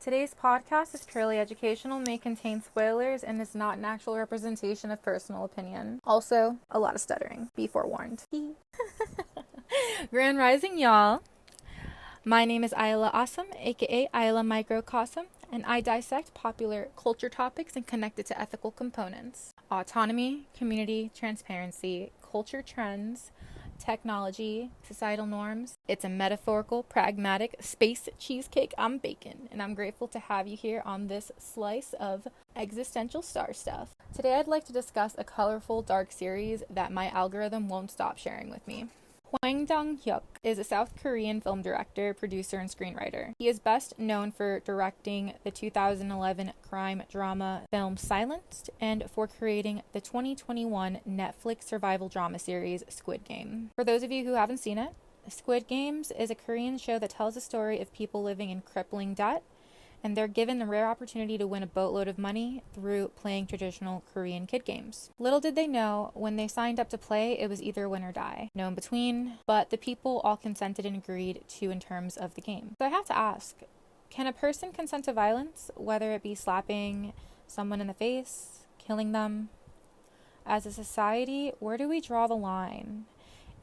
Today's podcast is purely educational, may contain spoilers, and is not an actual representation of personal opinion. Also, a lot of stuttering. Be forewarned. Grand Rising, y'all. My name is Aila Osm, aka Aila Microcosm, and I dissect popular culture topics and connect it to ethical components. Autonomy, community, transparency, culture trends, technology, societal norms. It's a metaphorical, pragmatic space cheesecake I'm baking, and I'm grateful to have you here on this slice of existential star stuff. Today I'd like to discuss a colorful, dark series that my algorithm won't stop sharing with me. Hwang Dong-hyuk is a South Korean film director, producer, and screenwriter. He is best known for directing the 2011 crime drama film Silenced and for creating the 2021 Netflix survival drama series Squid Game. For those of you who haven't seen it, Squid Games is a Korean show that tells the story of people living in crippling debt, and they're given the rare opportunity to win a boatload of money through playing traditional Korean kid games. Little did they know, when they signed up to play, it was either win or die. No in between, but the people all consented and agreed to in terms of the game. So I have to ask, can a person consent to violence, whether it be slapping someone in the face, killing them? As a society, where do we draw the line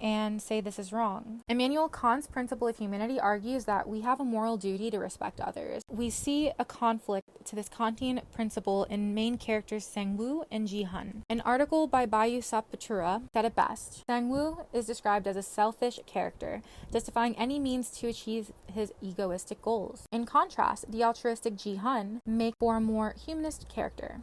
and say this is wrong? Immanuel Kant's principle of humanity argues that we have a moral duty to respect others. We see a conflict to this Kantian principle in main characters Sang-woo and Ji-hun. An article by Bayu Sapatura said it best. Sang-woo is described as a selfish character, justifying any means to achieve his egoistic goals. In contrast, the altruistic Ji-hun make for a more humanist character.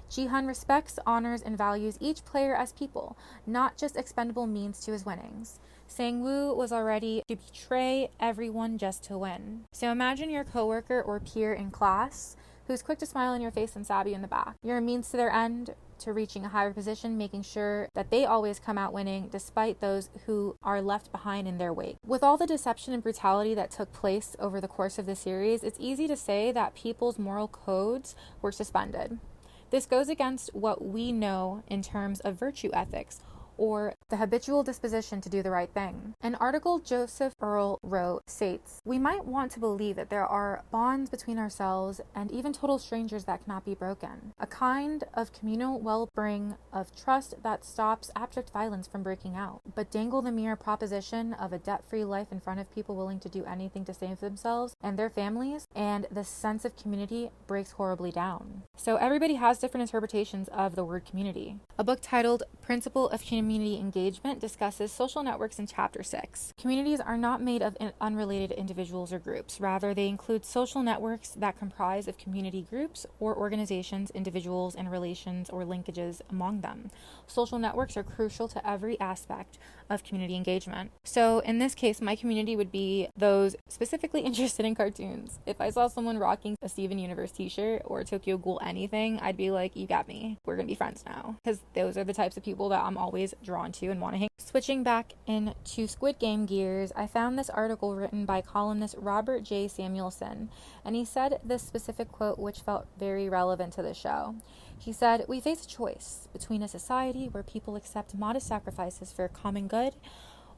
Ji-hun respects, honors, and values each player as people, not just expendable means to his winnings. Sang-woo was already to betray everyone just to win. So imagine your coworker or peer in class who's quick to smile in your face and stab you in the back. You're a means to their end, to reaching a higher position, making sure that they always come out winning despite those who are left behind in their wake. With all the deception and brutality that took place over the course of the series, it's easy to say that people's moral codes were suspended. This goes against what we know in terms of virtue ethics, or the habitual disposition to do the right thing. An article Joseph Earl wrote states, "We might want to believe that there are bonds between ourselves and even total strangers that cannot be broken. A kind of communal well-being of trust that stops abject violence from breaking out. But dangle the mere proposition of a debt-free life in front of people willing to do anything to save themselves and their families, and the sense of community breaks horribly down." So everybody has different interpretations of the word community. A book titled Principle of Community Engagement discusses social networks in Chapter 6. Communities are not made of unrelated individuals or groups. Rather, they include social networks that comprise of community groups or organizations, individuals, and relations or linkages among them. Social networks are crucial to every aspect of community engagement. So in this case, my community would be those specifically interested in cartoons. If I saw someone rocking a Steven Universe t-shirt or a Tokyo Ghoul anything, I'd be like, you got me. We're gonna be friends now. Because those are the types of people that I'm always drawn to and want to hang. Switching back into Squid Game gears, I found this article written by columnist Robert J. Samuelson, and he said this specific quote which felt very relevant to the show. He said, "We face a choice between a society where people accept modest sacrifices for a common good,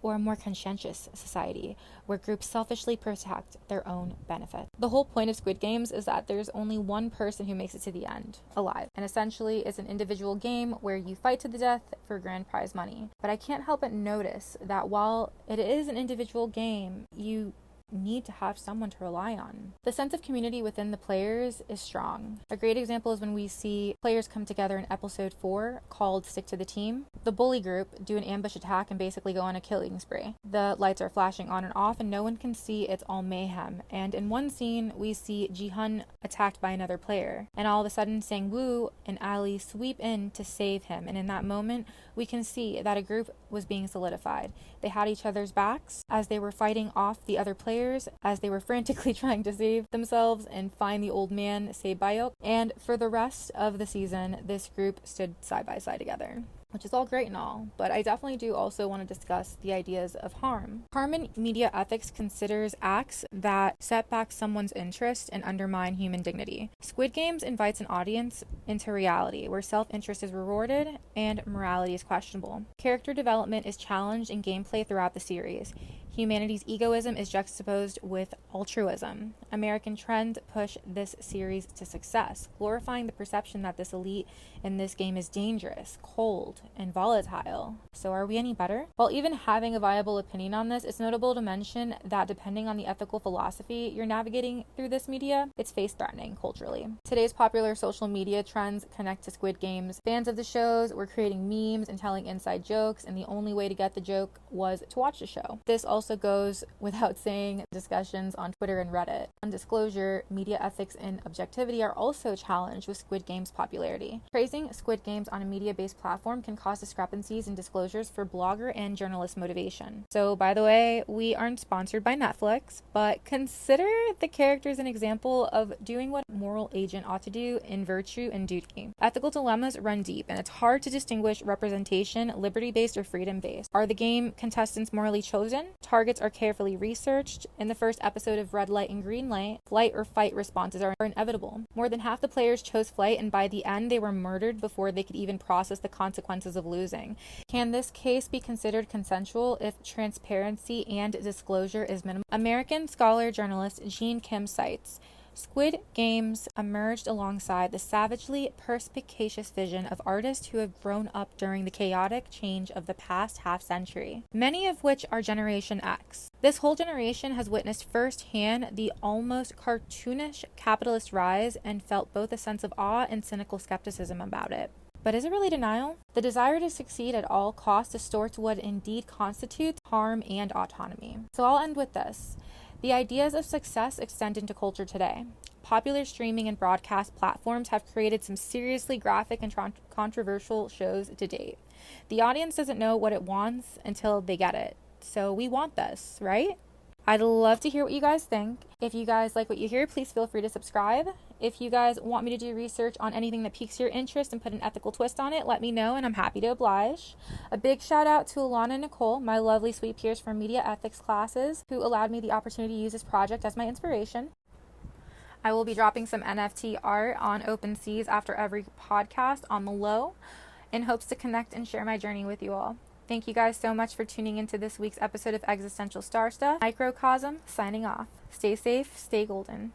or a more conscientious society where groups selfishly protect their own benefit." The whole point of Squid Games is that there's only one person who makes it to the end, alive. And essentially, it's an individual game where you fight to the death for grand prize money. But I can't help but notice that while it is an individual game, you need to have someone to rely on. The sense of community within the players is strong. A great example is when we see players come together in episode 4 called Stick to the Team. The bully group do an ambush attack and basically go on a killing spree. The lights are flashing on and off and no one can see, it's all mayhem. And in one scene we see Ji-hun attacked by another player, and all of a sudden Sang-woo and Ali sweep in to save him, and in that moment we can see that a group was being solidified. They had each other's backs as they were fighting off the other players, as they were frantically trying to save themselves and find the old man, Bayok. And for the rest of the season, this group stood side by side together, which is all great and all, but I definitely do also want to discuss the ideas of harm. Harm in media ethics considers acts that set back someone's interest and undermine human dignity. Squid Games invites an audience into reality where self-interest is rewarded and morality is questionable. Character development is challenged in gameplay throughout the series. Humanity's egoism is juxtaposed with altruism. American trends push this series to success, glorifying the perception that this elite in this game is dangerous, cold, and volatile. So are we any better? While even having a viable opinion on this, it's notable to mention that depending on the ethical philosophy you're navigating through this media, it's face-threatening culturally. Today's popular social media trends connect to Squid Games. Fans of the shows were creating memes and telling inside jokes, and the only way to get the joke was to watch the show. This also goes without saying. Discussions on Twitter and Reddit on disclosure, media ethics, and objectivity are also challenged with Squid Games' popularity. Praising Squid Games on a media-based platform can cause discrepancies in disclosures for blogger and journalist motivation. So, by the way, we aren't sponsored by Netflix, but consider the characters an example of doing what a moral agent ought to do in virtue and duty. Ethical dilemmas run deep, and it's hard to distinguish representation, liberty-based or freedom-based. Are the game contestants morally chosen? Targets are carefully researched. In the first episode of Red Light and Green Light, flight or fight responses are inevitable. More than half the players chose flight, and by the end they were murdered before they could even process the consequences of losing. Can this case be considered consensual if transparency and disclosure is minimal? American scholar journalist Jean Kim cites, Squid Games emerged alongside the savagely perspicacious vision of artists who have grown up during the chaotic change of the past half-century, many of which are Generation X. This whole generation has witnessed firsthand the almost cartoonish capitalist rise and felt both a sense of awe and cynical skepticism about it. But is it really denial? The desire to succeed at all costs distorts what indeed constitutes harm and autonomy. So I'll end with this. The ideas of success extend into culture today. Popular streaming and broadcast platforms have created some seriously graphic and controversial shows to date. The audience doesn't know what it wants until they get it. So we want this, right? I'd love to hear what you guys think. If you guys like what you hear, please feel free to subscribe. If you guys want me to do research on anything that piques your interest and put an ethical twist on it, let me know and I'm happy to oblige. A big shout out to Alana and Nicole, my lovely sweet peers from media ethics classes, who allowed me the opportunity to use this project as my inspiration. I will be dropping some NFT art on OpenSeas after every podcast on the low in hopes to connect and share my journey with you all. Thank you guys so much for tuning into this week's episode of Existential Star Stuff. Microcosm signing off. Stay safe, stay golden.